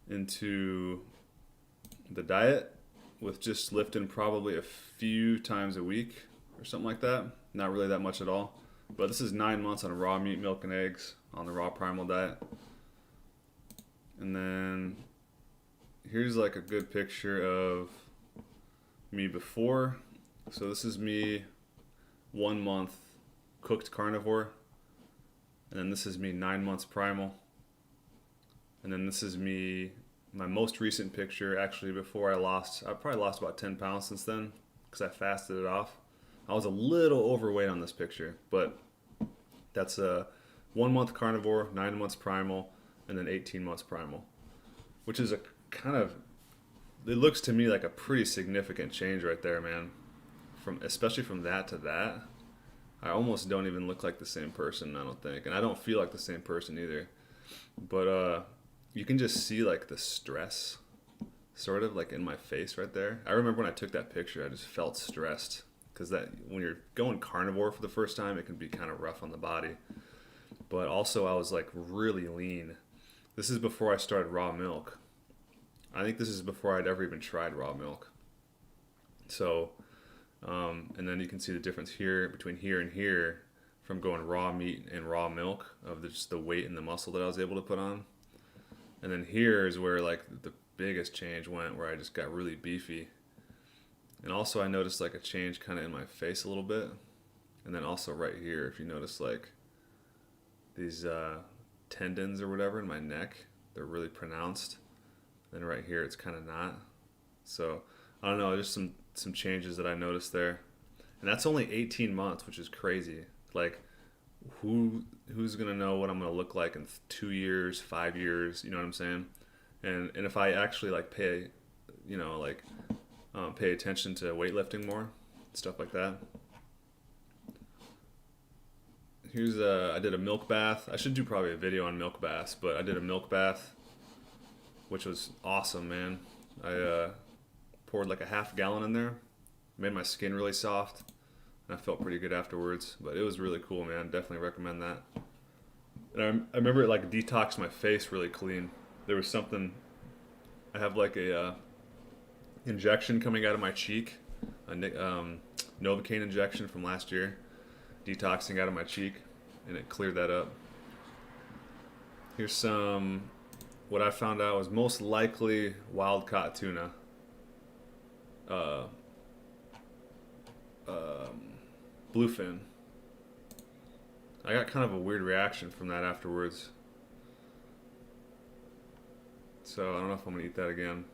into the diet with just lifting probably a few times a week or something like that. Not really that much at all. But this is 9 months on raw meat, milk, and eggs on the raw primal diet. And then here's like a good picture of me before. So this is me 1 month cooked carnivore. And then this is me 9 months primal. And then this is me, my most recent picture, actually before I probably lost about 10 pounds since then because I fasted it off. I was a little overweight on this picture, but that's a 1 month carnivore, 9 months primal, and then 18 months primal, which is a kind of, it looks to me like a pretty significant change right there, man. Especially from that to that, I almost don't even look like the same person, I don't think, and I don't feel like the same person either. But you can just see like the stress, sort of like in my face right there. I remember when I took that picture, I just felt stressed. Because that when you're going carnivore for the first time, it can be kind of rough on the body. But also I was like really lean. This is before I started raw milk. I think this is before I'd ever even tried raw milk. So, and then you can see the difference here between here and here from going raw meat and raw milk of just the weight and the muscle that I was able to put on. And then here is where like the biggest change went, where I just got really beefy. And also I noticed like a change kind of in my face a little bit. And then also right here, if you notice like these tendons or whatever in my neck, they're really pronounced. Then right here, it's kind of not. So I don't know, just some changes that I noticed there. And that's only 18 months, which is crazy. Like who's going to know what I'm going to look like in 2 years, 5 years, you know what I'm saying? And if I actually like pay, you know, like pay attention to weightlifting more, stuff like that. Here's I did a milk bath. I should do probably a video on milk baths, but I did a milk bath, which was awesome, man. I poured like a half gallon in there, made my skin really soft, and I felt pretty good afterwards. But it was really cool, man. Definitely recommend that. And I remember it like detoxed my face really clean. There was something, I have like a injection coming out of my cheek, a Novocaine injection from last year, detoxing out of my cheek, and it cleared that up. Here's some, what I found out was most likely wild caught tuna. Bluefin. I got kind of a weird reaction from that afterwards. So I don't know if I'm gonna eat that again.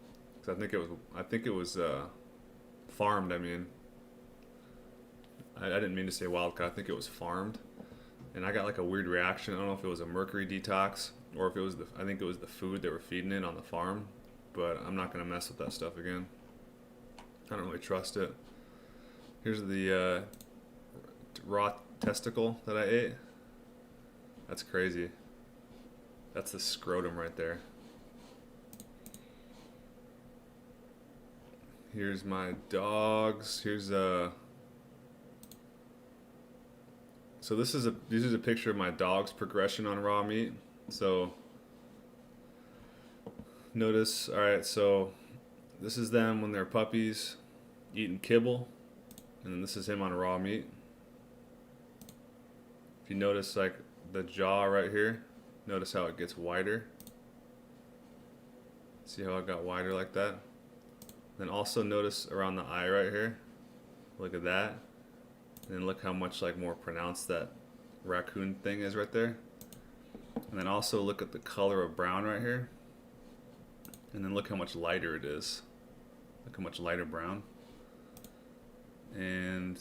I think it was farmed. I mean, I didn't mean to say wild caught. I think it was farmed, and I got like a weird reaction. I don't know if it was a mercury detox or if it was I think it was the food they were feeding it on the farm. But I'm not gonna mess with that stuff again. I don't really trust it. Here's the raw testicle that I ate. That's crazy. That's the scrotum right there. Here's my dogs. Here's so this is a picture of my dog's progression on raw meat. So notice, all right, so this is them when they're puppies eating kibble, and then this is him on raw meat. If you notice like the jaw right here, notice how it gets wider. See how it got wider like that? Then also notice around the eye right here. Look at that. And then look how much like more pronounced that raccoon thing is right there. And then also look at the color of brown right here. And then look how much lighter it is. Look how much lighter brown. And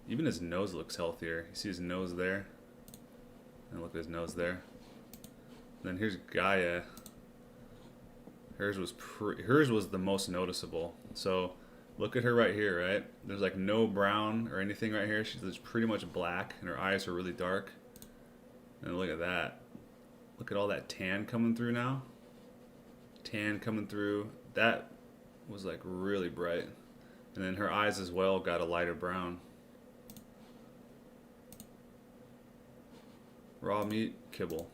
even his nose looks healthier. You see his nose there? And look at his nose there. And then here's Gaia. Hers was the most noticeable. So look at her right here, right? There's like no brown or anything right here. She's pretty much black, and her eyes are really dark. And look at that. Look at all that tan coming through now. Tan coming through. That was like really bright. And then her eyes as well got a lighter brown. Raw meat, kibble.